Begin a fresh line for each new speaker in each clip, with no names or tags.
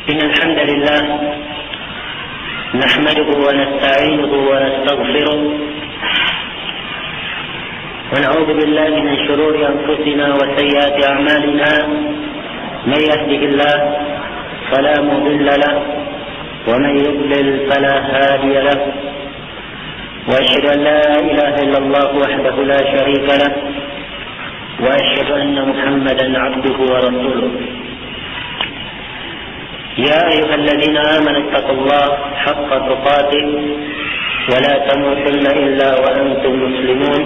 إن الحمد لله نحمده ونستعينه ونستغفره ونعوذ بالله من شرور أنفسنا وسيئات أعمالنا. من يهده الله فلا مضل له ومن يضلل فلا هادي له، وأشهد أن لا إله إلا الله وحده لا شريك له، وأشهد أن محمدا عبده ورسوله. يا أيها الذين آمنوا اتقوا الله حق تقاته ولا تموتن إلا وأنتم مسلمون.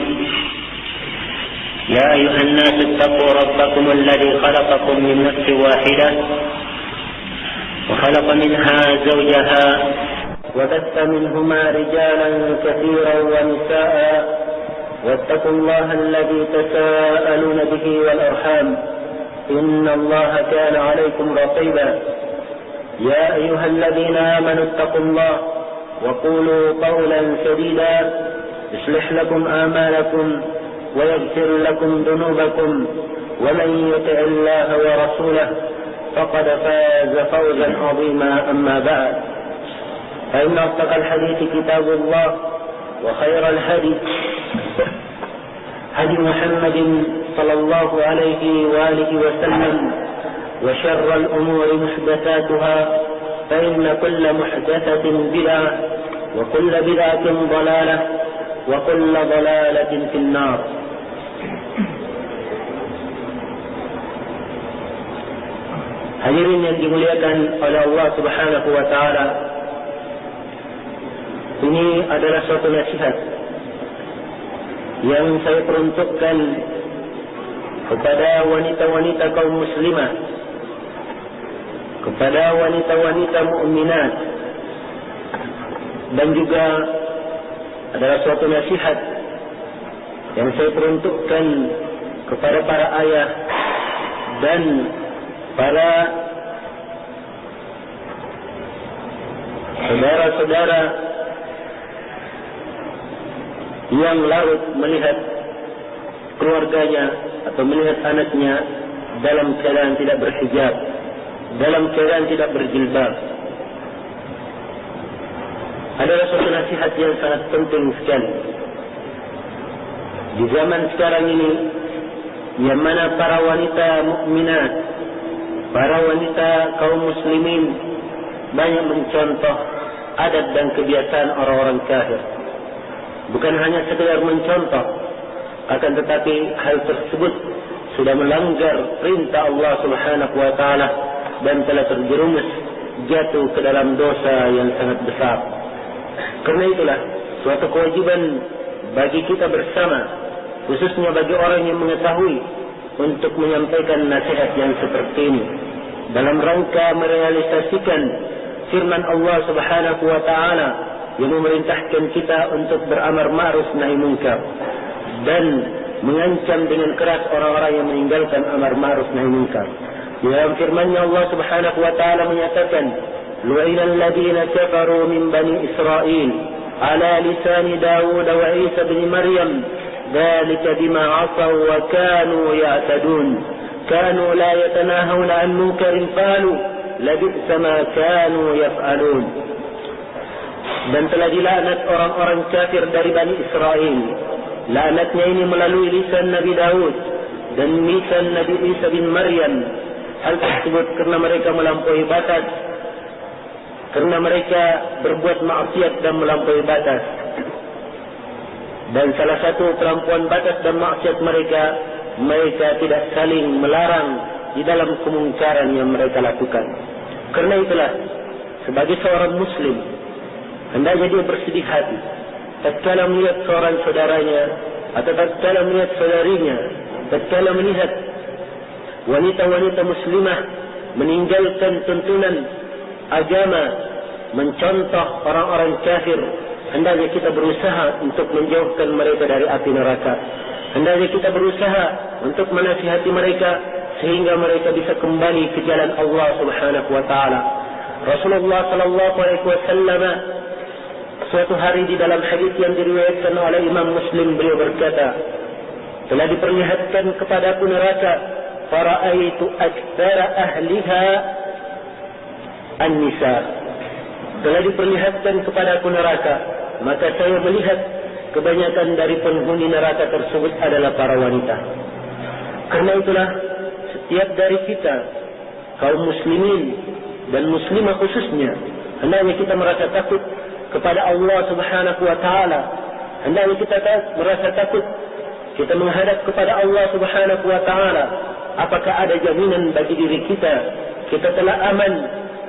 يا أيها الناس اتقوا ربكم الذي خلقكم من نفس واحدة وخلق منها زوجها وبث منهما رجالا كثيرا ونساء، واتقوا الله الذي تساءلون به والأرحام إن الله كان عليكم رقيبا. يا أيها الذين آمنوا اتقوا الله وقولوا قولا سديدا يصلح لكم آمالكم ويغفر لكم ذنوبكم، ومن يطع الله ورسوله فقد فاز فوزا عظيما. أما بعد، فإن أصدق الحديث كتاب الله، وخير الهدي هدي محمد صلى الله عليه وآله وسلم، وشر الأمور محدثاتها، فإن كل محدثة بدعة، وكل بدعة ضلالة، وكل ضلالة في النار. Hadirin yang dimuliakan oleh Allah Subhanahu wa taala, ini adalah suatu nasihat yang saya peruntukkan kepada wanita-wanita kaum muslimah, kepada wanita-wanita mukminat, dan juga adalah suatu nasihat yang saya peruntukkan kepada para ayah dan para saudara-saudara yang larut melihat keluarganya atau melihat anaknya dalam keadaan tidak berhijab, dalam keadaan tidak berjilbab. Adalah suatu nasihat yang sangat penting sekali di zaman sekarang ini, yang mana para wanita mukminat, para wanita kaum muslimin banyak mencontoh adat dan kebiasaan orang-orang kafir. Bukan hanya sekedar mencontoh, akan tetapi hal tersebut sudah melanggar perintah Allah Subhanahu wa taala dan telah terjerumus jatuh ke dalam dosa yang sangat besar. Karena itulah suatu kewajiban bagi kita bersama, khususnya bagi orang yang mengetahui, untuk menyampaikan nasihat yang seperti ini dalam rangka merealisasikan firman Allah Subhanahu wa taala yang memerintahkan kita untuk beramar ma'ruf nahi munkar dan mengancam dengan keras orang-orang yang meninggalkan amar ma'ruf nahi munkar. Dalam firman-Nya Allah Subhanahu wa taala menyatakan, lu'inal ladzina kafaru min bani Israil ala lisan Daud wa Isa bin Maryam dzalika bima 'asaw wa kanu ya'tadun kanu la yatanahawna 'an munkarin qalu labisa ma kanu yaf'alun. Dan telah dilaknat orang-orang kafir dari Bani Israel. Laknatnya ini melalui lisan Nabi Daud dan lisan Nabi Isa bin Maryam. Hal tersebut karena mereka melampaui batas, karena mereka berbuat maksiat dan melampaui batas. Dan salah satu pelampuan batas dan maksiat mereka, mereka tidak saling melarang di dalam kemungkaran yang mereka lakukan. Karena itulah, sebagai seorang muslim, hendaknya dia bersedih hati tatkala melihat seorang saudaranya atau tatkala melihat saudarinya, tatkala melihat wanita-wanita muslimah meninggalkan tuntunan agama, mencontoh orang-orang kafir. Hendaknya kita berusaha untuk menjauhkan mereka dari api neraka. Hendaknya kita berusaha untuk menasihati mereka sehingga mereka bisa kembali ke jalan Allah Subhanahu wa taala. Rasulullah sallallahu alaihi wasallam suatu hari di dalam hadis yang diriwayatkan oleh Imam Muslim, beliau berkata, telah diperlihatkan kepadaku neraka, fara'aitu aktsara ahliha An-Nisa. Telah diperlihatkan kepada aku neraka, maka saya melihat kebanyakan dari penghuni neraka tersebut adalah para wanita. Karena itulah setiap dari kita, kaum muslimin dan muslimah khususnya, hendaknya kita merasa takut kepada Allah Subhanahu wa taala. Hendaknya kita merasa takut kita menghadap kepada Allah Subhanahu wa taala. Apakah ada jaminan bagi diri kita telah aman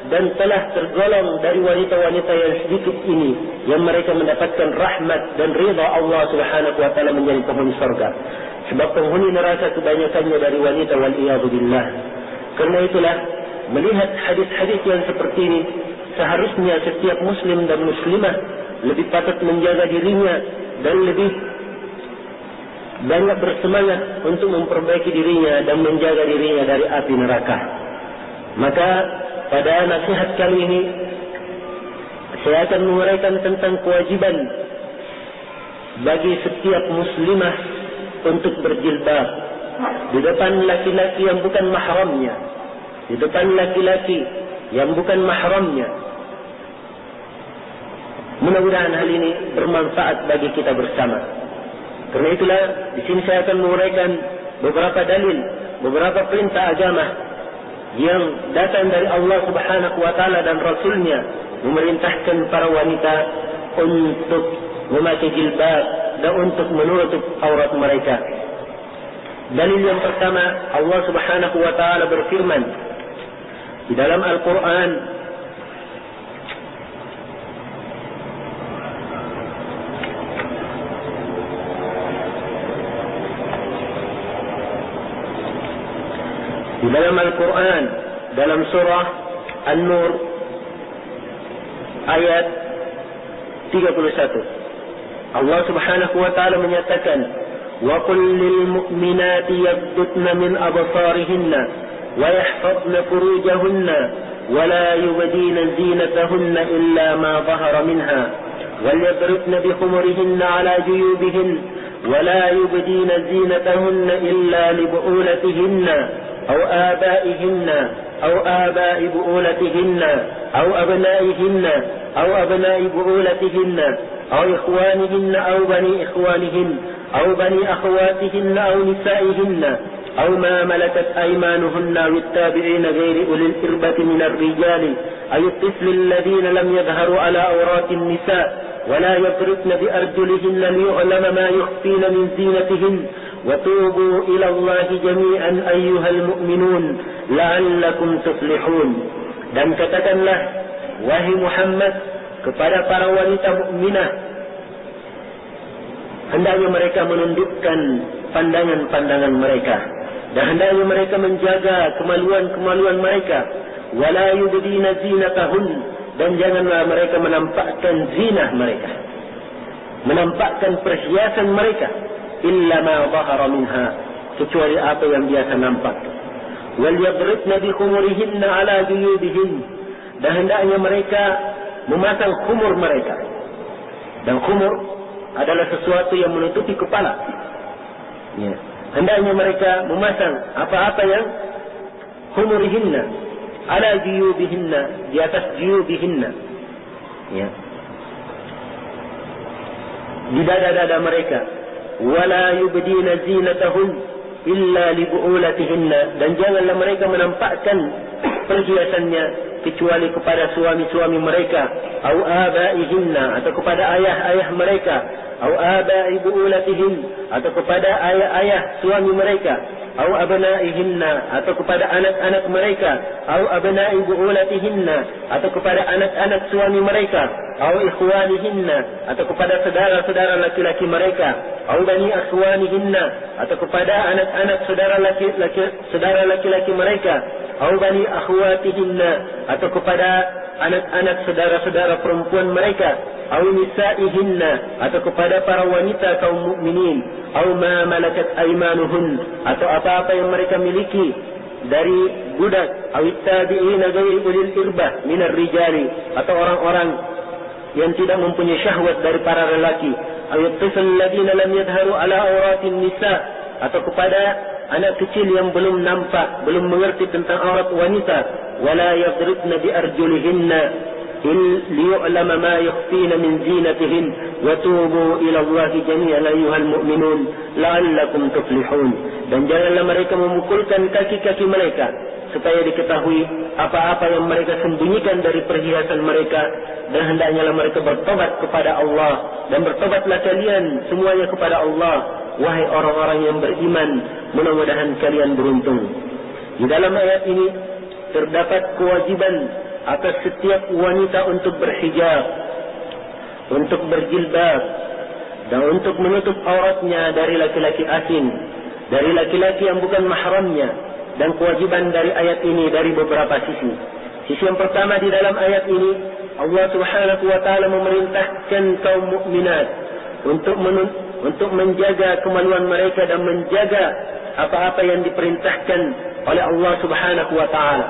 dan telah tergolong dari wanita-wanita yang sedikit ini, yang mereka mendapatkan rahmat dan ridha Allah Subhanahu wa taala menjadi penghuni surga. Sebab penghuni neraka kebanyakannya dari wanita, wal iyadu billah. Karena itulah, melihat hadis-hadis yang seperti ini, seharusnya setiap muslim dan muslimah lebih patut menjaga dirinya dan lebih banyak bersemangat untuk memperbaiki dirinya dan menjaga dirinya dari api neraka. Maka pada nasihat kali ini saya akan menguraikan tentang kewajiban bagi setiap muslimah untuk berjilbab di depan laki-laki yang bukan mahramnya, di depan laki-laki yang bukan mahramnya. Mudah-mudahan hal ini bermanfaat bagi kita bersama. Karena itulah di sini saya akan menguraikan beberapa dalil, beberapa perintah agama yang datang dari Allah Subhanahu wa taala dan Rasulnya, memerintahkan para wanita untuk memakai jilbab dan untuk menutup aurat mereka. Dalil yang pertama, Allah Subhanahu wa taala berfirman di dalam Al-Quran, di dalam Al-Quran, dalam surah An-Nur ayat 31, Allah Subhanahu wa taala menyatakan, wa qul lil mu'minati yaghdudna min absarihinna wa yahfazna furujahunna wa la yubdina zinatahunna illa ma dhahara minha wal yadribna bi khumurihinna ala juyubihin wa la yubdina zinatahunna illa li bu'ulatihinna أو آبائهن أو آباء بؤولتهن أو أبنائهن أو أبناء بؤولتهن أو إخوانهن أو بني إخوانهن أو بني أخواتهن أو نسائهن أو ما ملكت أيمانهن أو التابعين غير أولي الإربة من الرجال أو الطفل الذين لم يظهروا على عورات النساء ولا يضربن بأرجلهن ليعلم ما يخفين من زينتهن وتوبوا إلى الله جميعا أيها المؤمنون لعلكم تفلحون. Dan katakanlah, wahai Muhammad, kepada para wanita mukminah, hendaknya mereka menundukkan pandangan-pandangan mereka dan hendaknya mereka menjaga kemaluan-kemaluan mereka. Wala yubdina zinatahun, dan janganlah mereka menampakkan zinah mereka, menampakkan perhiasan mereka, illa ma dhahara minha, kecuali apa yang biasa nampak. Wal yadribna bi khumurihinna ala juyubihin, dan hendaknya mereka memasang khumur mereka. Dan khumur adalah sesuatu yang menutupi kepala. Ya. Hendaknya mereka memasang apa-apa yang khumurihinna ala juyubihinna, di atas juyubihinna. Ya. Di dada-dada mereka. Wala yubdina zinatahun illa li bu'ulatihinna, dan janganlah mereka menampakkan perhiasannya kecuali kepada suami-suami mereka, au abaihinna, atau kepada ayah-ayah mereka, au abai bu'ulatihin, atau kepada ayah-ayah suami mereka, au abnaihinna, atau kepada anak-anak mereka, au abnai bu'ulatihinna, atau kepada anak-anak suami mereka, au ikhwanihinna, atau kepada saudara-saudara laki-laki mereka, au bani akhwanihinna, atau kepada anak-anak saudara laki-laki mereka, au bani akhwatihinna, atau kepada anak-anak saudara-saudara perempuan mereka, au nisaihinna, atau kepada para wanita kaum mukminin, au ma malakat aymanuhun, atau apa-apa yang mereka miliki dari budak, au tabi'ina ghairi ulil irbah minar rijali, atau orang-orang yang tidak mempunyai syahwat dari para lelaki, au tifl ladina lam yadhharu ala auratin nisa, atau kepada anak kecil yang belum nampak, belum mengerti tentang aurat wanita, ولا يضربن بأرجلهن ليعلم ما يخفين من زينتهن وتوبوا إلى الله جميعا أيها المؤمنون لعلكم تفلحون. Dan janganlah mereka memukulkan kaki-kaki mereka supaya diketahui apa-apa yang mereka sembunyikan dari perhiasan mereka, dan hendaknya mereka bertobat kepada Allah, dan bertobatlah kalian semuanya kepada Allah wahai orang-orang yang beriman, mudah-mudahan kalian beruntung. Di dalam ayat ini terdapat kewajiban atas setiap wanita untuk berhijab, untuk berjilbab, dan untuk menutup auratnya dari laki-laki asing, dari laki-laki yang bukan mahramnya. Dan kewajiban dari ayat ini dari beberapa sisi. Sisi yang pertama, di dalam ayat ini Allah Subhanahu wa taala memerintahkan kaum mukminat untuk menjaga kemaluan mereka dan menjaga apa-apa yang diperintahkan oleh Allah Subhanahu wa taala,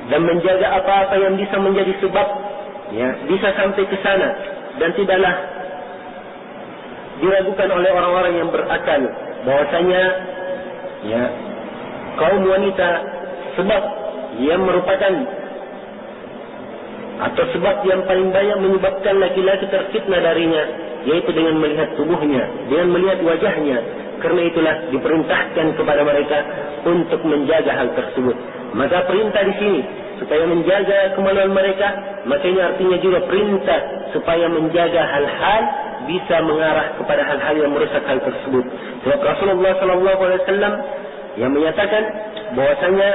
dan menjaga apa-apa yang bisa menjadi sebab bisa sampai ke sana dan tidaklah diragukan oleh orang-orang yang berakal bahwasanya kaum wanita sebab yang merupakan atau sebab yang paling banyak menyebabkan laki-laki terfitnah darinya, yaitu dengan melihat tubuhnya, dengan melihat wajahnya. Karena itulah diperintahkan kepada mereka untuk menjaga hal tersebut. Maka perintah di sini supaya menjaga kemaluan mereka, makanya artinya juga perintah supaya menjaga hal-hal bisa mengarah kepada hal-hal yang merusak hal tersebut. Sebab Rasulullah SAW yang menyatakan bahwasanya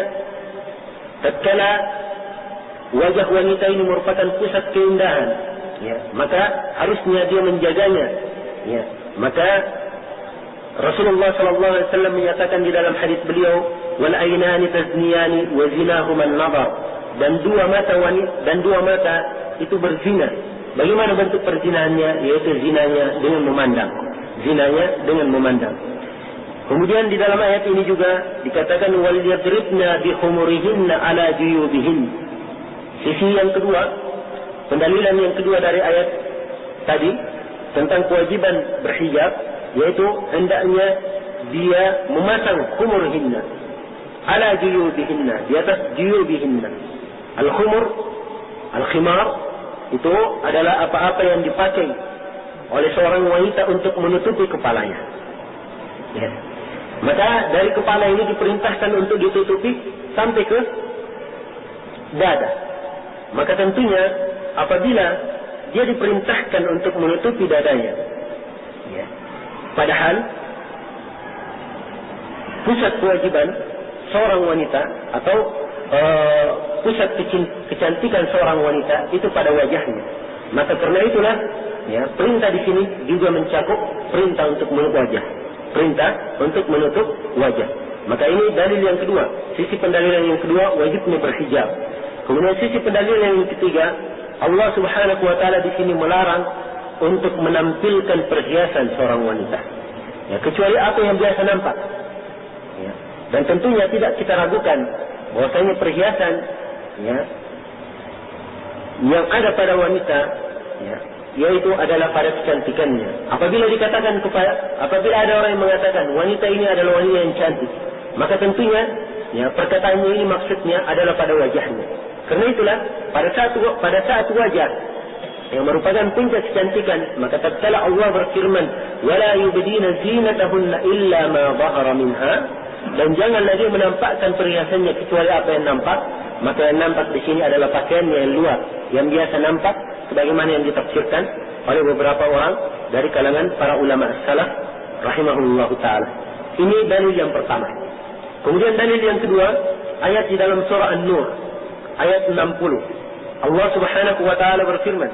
tatkala wajah wanita ini merupakan pusat keindahan, maka harusnya dia menjaganya. Maka Rasulullah SAW menyatakan di dalam hadis beliau, wal aynani tazniyani wa zinahuma an-nazar, dan dua mata itu berzina. Bagaimana bentuk perzinahannya? Yaitu zinanya dengan memandang. Kemudian di dalam ayat ini juga dikatakan wal yadribna bi khumurihinna ala juyubihin. Sisi yang kedua, pendalilan yang kedua dari ayat tadi tentang kewajiban berhijab, yaitu hendaknya dia memasang khumurihinna ala juyubihinna, di atas juyubihinna. Al-khumur, al-khimar itu adalah apa-apa yang dipakai oleh seorang wanita untuk menutupi kepalanya. Maka dari kepala ini diperintahkan untuk ditutupi sampai ke dada. Maka tentunya apabila dia diperintahkan untuk menutupi dadanya, padahal pusat kewajiban seorang wanita atau pusat kecantikan seorang wanita itu pada wajahnya. Maka karena itulah perintah di sini juga mencakup perintah untuk menutup wajah. Perintah untuk menutup wajah. Maka ini dalil yang kedua. Sisi pendalilan yang kedua, wajibnya berhijab. Kemudian sisi pendalilan yang ketiga, Allah Subhanahu wa taala di sini melarang untuk menampilkan perhiasan seorang wanita. Kecuali apa yang biasa nampak. Dan tentunya tidak kita ragukan bahwasanya perhiasan yang ada pada wanita yaitu adalah pada kecantikannya. Apabila ada orang yang mengatakan wanita ini adalah wanita yang cantik, maka tentunya perkataannya ini maksudnya adalah pada wajahnya. Karena itulah pada saat wajah yang merupakan puncak kecantikan, maka tatkala Allah berfirman wala yubdina zinatahunna illa ma dhahara minha, dan janganlah dia menampakkan perhiasannya kecuali apa yang nampak. Maka yang nampak di sini adalah pakaiannya yang luar, yang biasa nampak, sebagaimana yang ditafsirkan oleh beberapa orang dari kalangan para ulama salaf rahimahullah taala. Ini dalil yang pertama. Kemudian dalil yang kedua, ayat di dalam surah An-Nur ayat 60. Allah Subhanahu wa taala berfirman,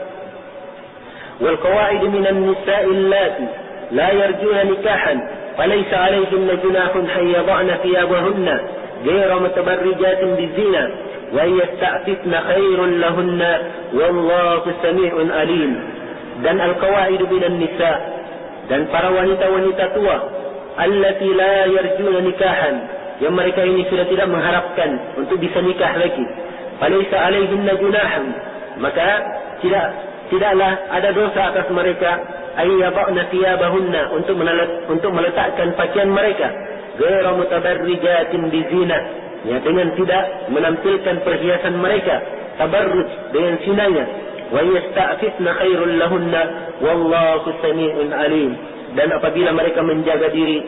"Wal qawa'id minan nisa'i allati la yarjuna nikahan falaysa 'alayhinna junahun hayyadna thiyabahunna ghayra mutabarrijatin bizina wa yasta'fifna khairun lahunna wallahu samii'un alim." Dan al-qawa'id minan nisa', dan para wanita-wanita tua, allati la yarjuna nikahan, yang mereka ini sudah tidak mengharapkan untuk bisa nikah lagi. Falaysa 'alayhinna junahun, maka tidaklah ada dosa atas mereka ayyabna thiyabahunna, untuk meletakkan pakaian mereka ghayra mutabarrijatin bizina, ya, dengan tidak menampilkan perhiasan mereka, tabarruj dengan zinanya. Wa yasta'fifna khairul lahunna wallahu samii'un alim. Dan apabila mereka menjaga diri,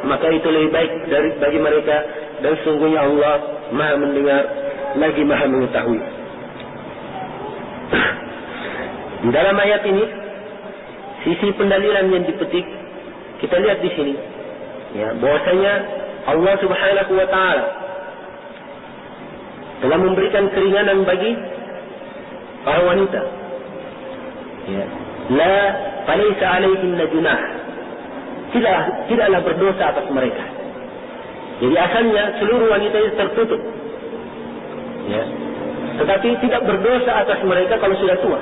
maka itu lebih baik bagi mereka, dan sungguhnya Allah Maha mendengar lagi Maha mengetahui. Di dalam ayat ini, sisi pendalilan yang dipetik kita lihat di sini, ya, bahwasanya Allah Subhanahu wa taala telah memberikan keringanan bagi para wanita. Ya. La falaysa alaihinna junah. Tidaklah berdosa atas mereka. Jadi asalnya seluruh wanita itu tertutup. Ya. Tetapi tidak berdosa atas mereka kalau sudah tua.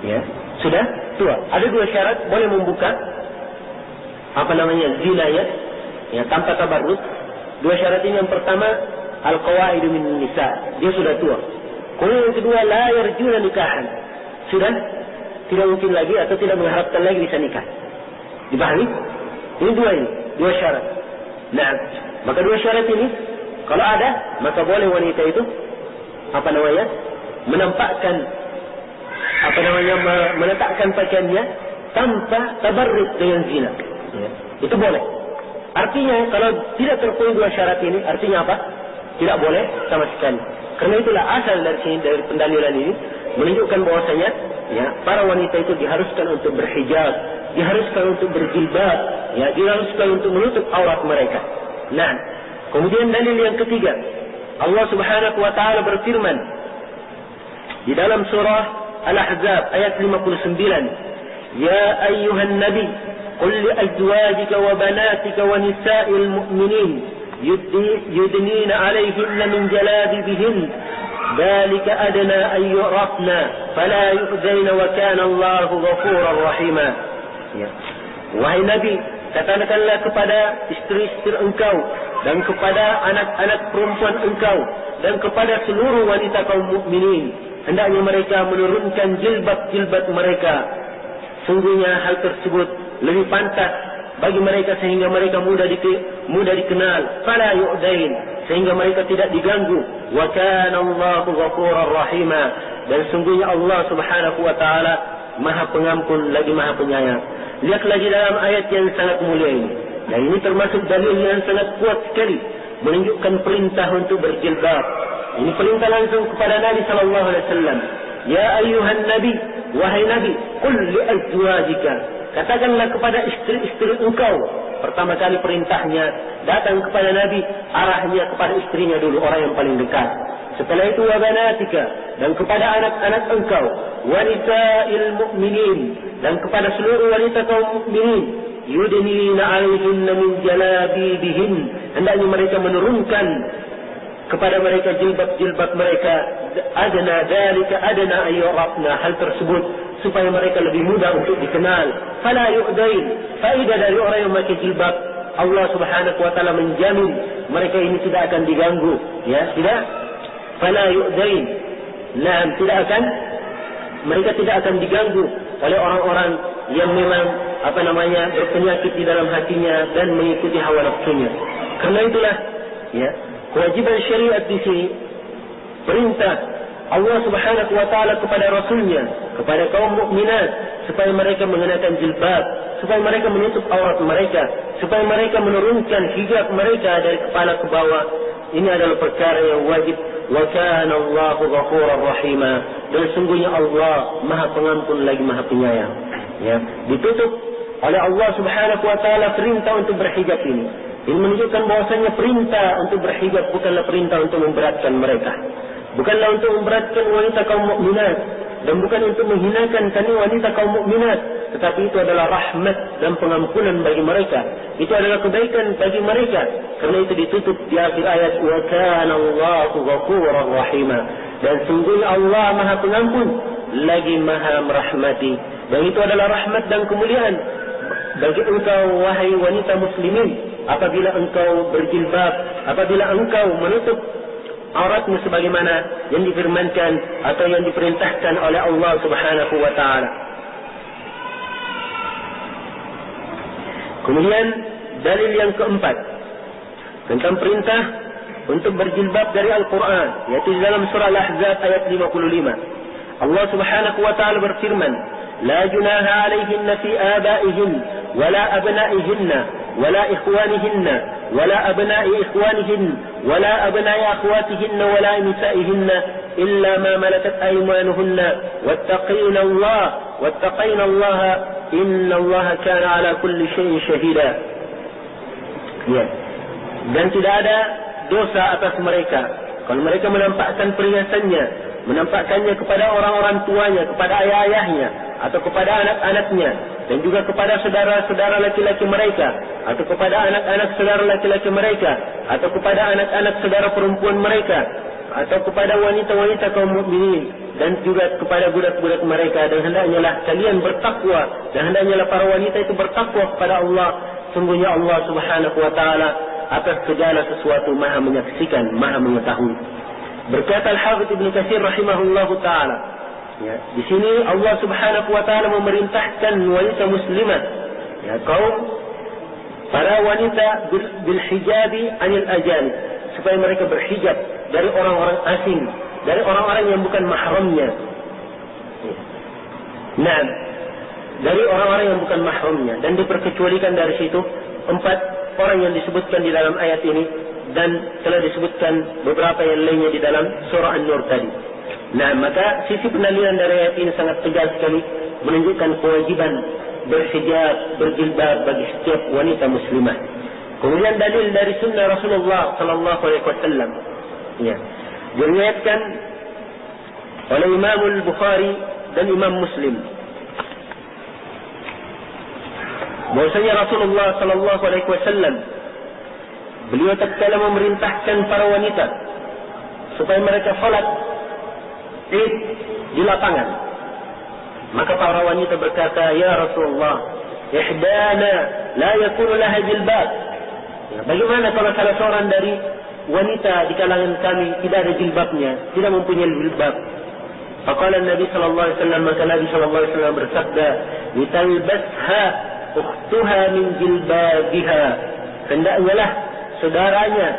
Ya, sudah tua. Ada dua syarat boleh membuka zina, ya, tanpa tabarruz. Dua syarat ini, yang pertama al-qawaidu min nisa, dia sudah tua. Kemudian yang kedua la yarjuna nikahan, sudah tidak mungkin lagi atau tidak mengharapkan lagi bisa nikah. Dipahami? Ini dua syarat. Nah, maka dua syarat ini kalau ada, maka boleh wanita itu menampakkan meletakkan pakaiannya tanpa tabarruz dengan zina. Ya, itu boleh. Artinya kalau tidak terpenuhi dua syarat ini, artinya apa? Tidak boleh sama sekali. Karena itulah asal dari pendalilan ini menunjukkan bahwasanya, ya, para wanita itu diharuskan untuk berhijab, diharuskan untuk berjilbab, ya, diharuskan untuk menutup aurat mereka. Nah, kemudian dalil yang ketiga, Allah Subhanahu wa taala berfirman di dalam surah Al-Ahzab ayat 59, "Ya ayyuhan nabi, qul li azwajika wa banatika wa nisa'il mu'minin yudnina 'alayhinna min jalabibihin, dzalika adna an yu'rafna fala yu'zaina wa kana Allahu ghafurar rahima." Ya. Wahai Nabi, katakanlah kepada istri-istri engkau dan kepada anak-anak perempuan engkau dan kepada seluruh wanita kaum mukminin, hendaknya mereka menurunkan jilbab-jilbab mereka. Sungguhnya hal tersebut lebih pantas bagi mereka sehingga mereka mudah dikenal. Fala yu'dain, sehingga mereka tidak diganggu. Wa kana Allahu ghafurar rahima, dan sungguhnya Allah Subhanahu wa taala Maha Pengampun lagi Maha Penyayang. Lihat lagi dalam ayat yang sangat mulia ini. Dan ini termasuk dalil yang sangat kuat sekali menunjukkan perintah untuk berjilbab. Ini perintah langsung kepada Nabi sallallahu alaihi wasallam. Ya ayyuhan nabi, wahai Nabi, qul li azwajika, katakanlah kepada istri-istri engkau. Pertama kali perintahnya datang kepada Nabi, arahnya kepada istrinya dulu, orang yang paling dekat. Setelah itu wa banatika, dan kepada anak-anak engkau, wa nisa'il mu'minin, dan kepada seluruh wanita kaum mukminin, yudnina 'alaihinna min jalabibihin, hendaknya mereka menurunkan kepada mereka jilbab-jilbab mereka. Adna dzalika adna ayyurafna, hal tersebut supaya mereka lebih mudah untuk dikenal. Fala yu'dain, faedah dari orang yang memakai jilbab, Allah Subhanahu wa taala menjamin mereka ini tidak akan diganggu, ya, tidak. Fala yu'dain, nah, mereka tidak akan diganggu oleh orang-orang yang memang berpenyakit di dalam hatinya dan mengikuti hawa nafsunya. Karena itulah, ya, kewajiban syariat di sini, perintah Allah Subhanahu wa taala kepada Rasulnya, kepada kaum mukminat, supaya mereka mengenakan jilbab, supaya mereka menutup aurat mereka, supaya mereka menurunkan hijab mereka dari kepala ke bawah. Ini adalah perkara yang wajib. Wa kana Allahu ghafurar rahima, dan sungguhnya Allah Maha Pengampun lagi Maha Penyayang. Ya, ditutup oleh Allah Subhanahu wa taala perintah untuk berhijab ini. Ini menunjukkan bahwasanya perintah untuk berhijab bukanlah perintah untuk memberatkan mereka. Bukanlah untuk memberatkan wanita kaum mukminat, dan bukan untuk menghinakan wanita kaum mukminat, tetapi itu adalah rahmat dan pengampunan bagi mereka. Itu adalah kebaikan bagi mereka. Karena itu ditutup di akhir ayat, wa kana Allahu ghafurar rahima, dan sungguhnya Allah Maha Pengampun lagi Maha merahmati. Dan itu adalah rahmat dan kemuliaan bagi engkau wahai wanita muslimin, apabila engkau berjilbab, apabila engkau menutup auratmu sebagaimana yang difirmankan atau yang diperintahkan oleh Allah Subhanahu wa taala. Kemudian dalil yang keempat, tentang perintah untuk berjilbab dari Al-Quran, yaitu di dalam surah Al-Ahzab ayat 55. Allah Subhanahu wa taala berfirman, "La junaha 'alayhinna fi abaihin wala abnaihinna wala ikhwanihinna wala abnai ikhwanihin wala abnai akhwatihinna wala nisaihinna illa ma malakat aymanuhunna wattaqina Allah inna Allah kana 'ala kulli syai'in shahida." Ya. Dan tidak ada dosa atas mereka kalau mereka menampakkan perhiasannya, menampakkannya kepada orang-orang tuanya, kepada ayah-ayahnya, atau kepada anak-anaknya, dan juga kepada saudara-saudara laki-laki mereka, atau kepada anak-anak saudara laki-laki mereka, atau kepada anak-anak saudara perempuan mereka, atau kepada wanita-wanita kaum mukminin, dan juga kepada budak-budak mereka. Dan hendaknya kalian bertakwa, dan hendaknya para wanita itu bertakwa kepada Allah. Sungguhnya Allah Subhanahu wa taala atas segala sesuatu Maha menyaksikan, Maha mengetahui. Berkata Al-Hafidz Ibnu Katsir rahimahullahu taala, ya, di sini Allah Subhanahu wa taala memerintahkan wanita muslimah, ya, kaum para wanita bil hijabi anil ajanib, supaya mereka berhijab dari orang-orang asing, dari orang-orang yang bukan mahramnya. Nah, dari orang-orang yang bukan mahramnya, dan diperkecualikan dari situ 4 orang yang disebutkan di dalam ayat ini, dan telah disebutkan beberapa yang lainnya di dalam surah An-Nur tadi. Nah, maka sisi pendalilan dari ayat ini sangat tegas sekali, menunjukkan kewajiban berhijab, berjilbab bagi setiap wanita muslimah. Kemudian dalil dari sunnah Rasulullah sallallahu alaihi wasallam, ya, diriwayatkan oleh Imam Al-Bukhari dan Imam Muslim, bahwasanya Rasulullah sallallahu alaihi wasallam beliau tatkala memerintahkan para wanita supaya mereka salat Id di lapangan, maka para wanita berkata, "Ya Rasulullah, ihdana la yakunu laha jilbab." Ya, bagaimana kalau salah seorang dari wanita di kalangan kami tidak ada jilbabnya, tidak mempunyai jilbab? Faqala Nabi sallallahu alaihi wasallam, maka Nabi sallallahu alaihi wasallam bersabda, "Litalbasha ukhtuha min jilbabiha." Hendaknya saudaranya,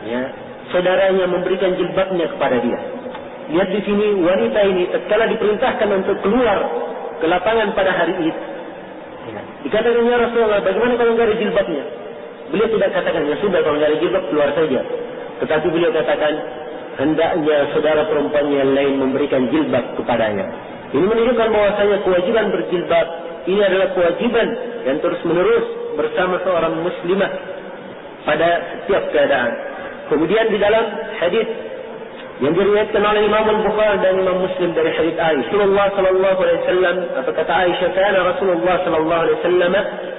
ya, saudaranya memberikan jilbabnya kepada dia. Lihat di sini, wanita ini tatkala diperintahkan untuk keluar ke lapangan pada hari Id, ya, dikatakan, "Ya Rasulullah, bagaimana kalau enggak ada jilbabnya?" Beliau tidak katakan, "Ya sudah, kalau enggak ada jilbab keluar saja." Tetapi beliau katakan, hendaknya saudara perempuan yang lain memberikan jilbab kepadanya. Ini menunjukkan bahwasanya kewajiban berjilbab ini adalah kewajiban yang terus-menerus bersama seorang muslimah pada setiap keadaan. Kemudian di dalam hadis yang diriwayatkan oleh Imam Al-Bukhari dan Imam Muslim dari hadis Aisyah, Rasulullah sallallahu alaihi wasallam, apa kata Aisyah, "Kana Rasulullah sallallahu alaihi wasallam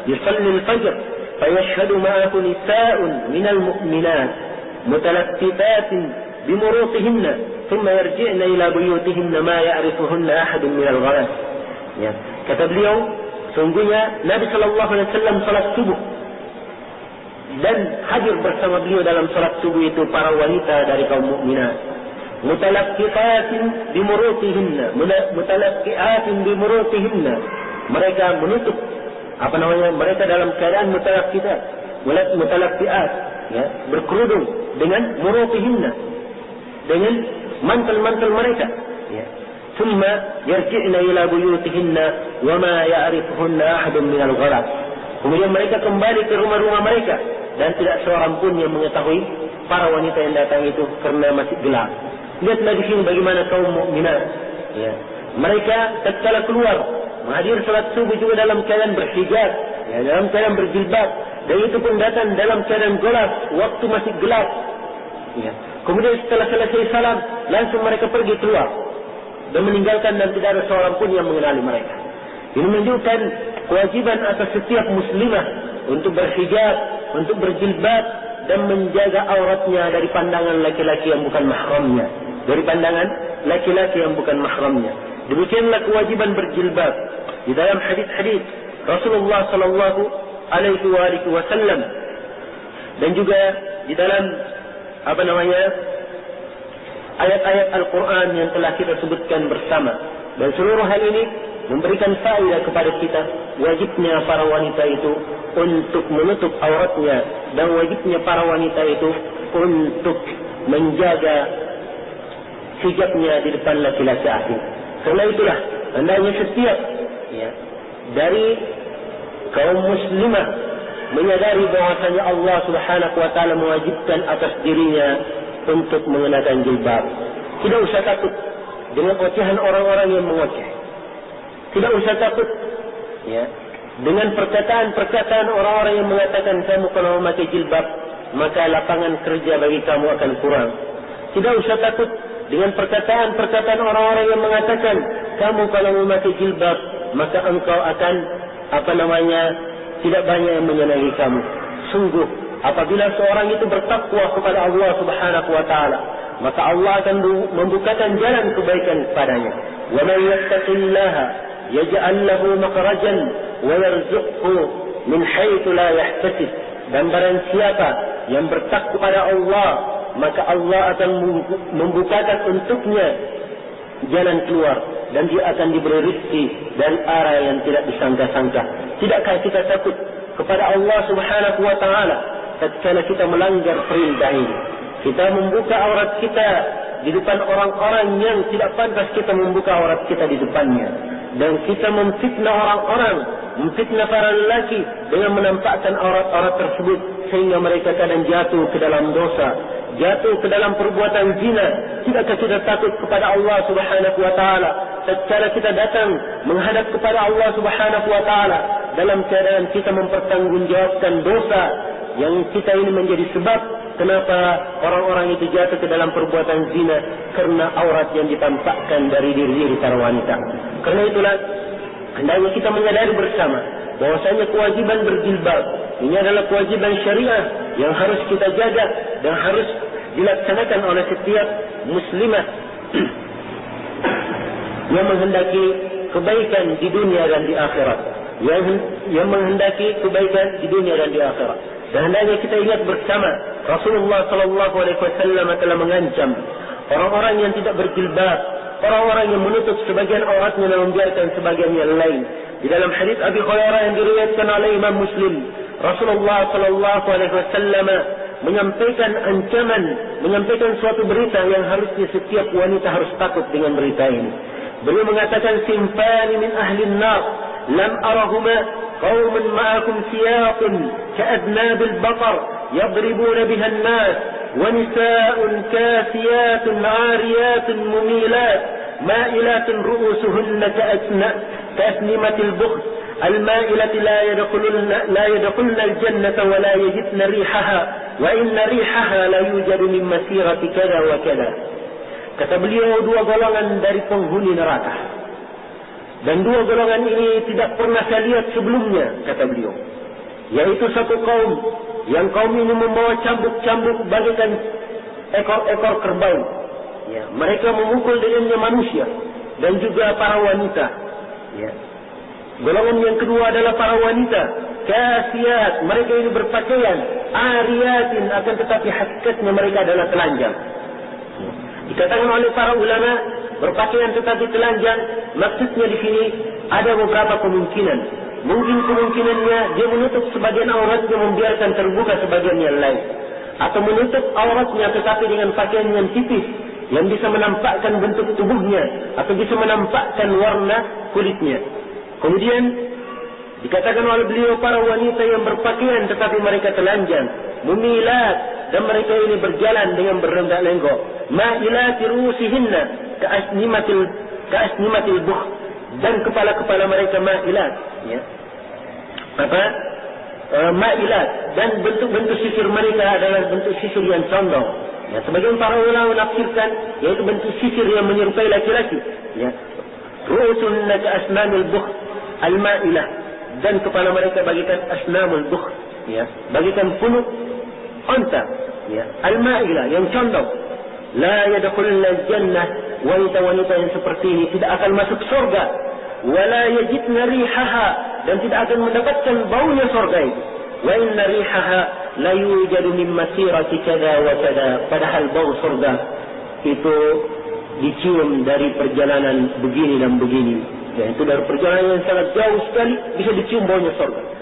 yusalli al-fajr fa yashhadu ma'ahu nisa'un min al-mu'minat mutalaffifatin bimurutihinna thumma yarji'na ila buyutihinna ma ya'rifuhunna ahadun min al-ghalas." Ya, kata beliau, sungguhnya Nabi sallallahu alaihi wasallam salat subuh, dan hadir bersama beliau dalam salat subuh itu para wanita dari kaum mukminat, mutalaqqiatin bimurutihinna, mereka menutup mereka dalam keadaan mutalaqqiat, ya, berkerudung dengan murutihinna, dengan mantel-mantel mereka, ya. Thumma yarji'na ila buyutihinna wa ma ya'rifuhunna ahadun min al-ghalas. Kemudian mereka kembali ke rumah-rumah mereka, dan tidak seorang pun yang mengetahui para wanita yang datang itu karena masih gelap. Lihatlah di sini bagaimana kaum mukminat, ya, mereka tatkala keluar menghadiri salat subuh juga dalam keadaan berhijab, ya, dalam keadaan berjilbab, dan itu pun datang dalam keadaan gelap, waktu masih gelap, ya. Kemudian setelah selesai salat langsung mereka pergi keluar dan meninggalkan, dan tidak ada seorang pun yang mengenali mereka. Ini menunjukkan kewajiban atas setiap muslimah untuk berhijab, untuk berjilbab, dan menjaga auratnya dari pandangan laki-laki yang bukan mahramnya, dari pandangan laki-laki yang bukan mahramnya. Demikianlah kewajiban berjilbab di dalam hadis-hadis Rasulullah sallallahu alaihi wasallam, dan juga di dalam ayat-ayat Al-Quran yang telah kita sebutkan bersama. Dan seluruh hal ini memberikan faedah kepada kita wajibnya para wanita itu untuk menutup auratnya, dan wajibnya para wanita itu untuk menjaga hijabnya di depan laki-laki asing. Karena itulah hendaknya setiap dari kaum muslimah menyadari bahwasanya Allah Subhanahu wa taala mewajibkan atas dirinya untuk mengenakan jilbab. Tidak usah takut dengan ocehan orang-orang yang mengoceh. Tidak usah takut dengan perkataan-perkataan orang-orang yang mengatakan kamu kalau memakai jilbab maka lapangan kerja bagi kamu akan kurang. Tidak usah takut dengan perkataan-perkataan orang-orang yang mengatakan kamu kalau memakai jilbab maka engkau akan tidak banyak yang menyenangi kamu. Sungguh apabila seorang itu bertakwa kepada Allah Subhanahu wa taala, maka Allah akan membukakan jalan kebaikan kepadanya. Wa man yattaqillaha yaj'al lahu makhrajan wa yarzuqhu min haitsu la yahtasib. Dan barang siapa yang bertakwa kepada Allah, maka Allah akan membukakan untuknya jalan keluar, dan dia akan diberi rezeki dari arah yang tidak disangka-sangka. Tidakkah kita takut kepada Allah Subhanahu wa taala tatkala kita melanggar perintah ini? Kita membuka aurat kita di depan orang-orang yang tidak pantas kita membuka aurat kita di depannya, dan kita memfitnah orang-orang, memfitnah para lelaki dengan menampakkan aurat-aurat tersebut sehingga mereka kadang jatuh ke dalam dosa, jatuh ke dalam perbuatan zina. Tidakkah kita takut kepada Allah Subhanahu wa taala tatkala kita datang menghadap kepada Allah Subhanahu wa taala dalam keadaan kita mempertanggungjawabkan dosa yang kita ini menjadi sebab kenapa orang-orang itu jatuh ke dalam perbuatan zina, karena aurat yang ditampakkan dari diri para wanita. Karena itulah hendaknya kita menyadari bersama bahwasanya kewajiban berjilbab ini adalah kewajiban syariah yang harus kita jaga dan harus dilaksanakan oleh setiap muslimah yang menghendaki kebaikan di dunia dan di akhirat, yang menghendaki kebaikan di dunia dan di akhirat. Dan hendaknya kita ingat bersama Rasulullah sallallahu alaihi wasallam telah mengancam orang-orang yang tidak berjilbab, orang-orang yang menutup sebagian auratnya dan membiarkan sebagian yang lain. Di dalam hadis Abi Hurairah yang diriwayatkan oleh Imam Muslim, Rasulullah sallallahu alaihi wasallam menyampaikan ancaman, menyampaikan suatu berita yang harusnya setiap wanita harus takut dengan berita ini. Beliau mengatakan, "Sinfani min ahli an-nar lam arahuma qaumun ma'akum siyaqun ka'adnab al-baqar yadribuna biha an-nas wa nisa'un kasiyatun 'ariyatun mumilat ma'ilatun ru'usuhunna كأسنمة البخت المائلة لا يدخلن الجنة ولا يجدن ريحها وإن ريحها لا يوجد من مسيرة كذا وكذا." Kata beliau, dua golongan dari penghuni neraka, dan dua golongan ini tidak pernah saya lihat sebelumnya, kata beliau, yaitu satu kaum yang kaum ini membawa cambuk-cambuk bagaikan ekor-ekor kerbau. Mereka memukul dengannya manusia dan juga para wanita. Golongan yang kedua adalah para wanita kasiyat, mereka ini berpakaian, ariyatin, akan tetapi hakikatnya mereka adalah telanjang. Dikatakan oleh para ulama berpakaian tetapi telanjang, maksudnya di sini ada beberapa kemungkinan. Mungkin kemungkinannya dia menutup sebagian auratnya, membiarkan terbuka sebagian yang lain, atau menutup auratnya tetapi dengan pakaian yang tipis yang bisa menampakkan bentuk tubuhnya atau bisa menampakkan warna kulitnya. Kemudian dikatakan oleh beliau para wanita yang berpakaian tetapi mereka telanjang, mumilat, dan mereka ini berjalan dengan berlenggak-lenggok, ma'ilati ru'usihinna ka'asnimatil bukh, dan kepala-kepala mereka ma'ilat, ma'ilat, dan bentuk-bentuk sisir mereka adalah bentuk sisir yang condong. Sebagian para ulama menafsirkan yaitu bentuk sisir yang menyerupai laki-laki. Ru'usunna ka'asnamil bukh al-ma'ilah, dan kepala mereka bagikan asnamul bukh, bagikan punuk unta, al-ma'ilah yang condong. La yadkhulul jannah, wanita-wanita yang seperti ini tidak akan masuk surga. Wala yajidna rihaha, dan tidak akan mendapatkan baunya surga itu. Wa inna rihaha la yujadu min masirati kada wa kada, padahal bau surga itu dicium dari perjalanan begini dan begini. Itu dari perjalanan yang sangat jauh sekali bisa dicium baunya surga.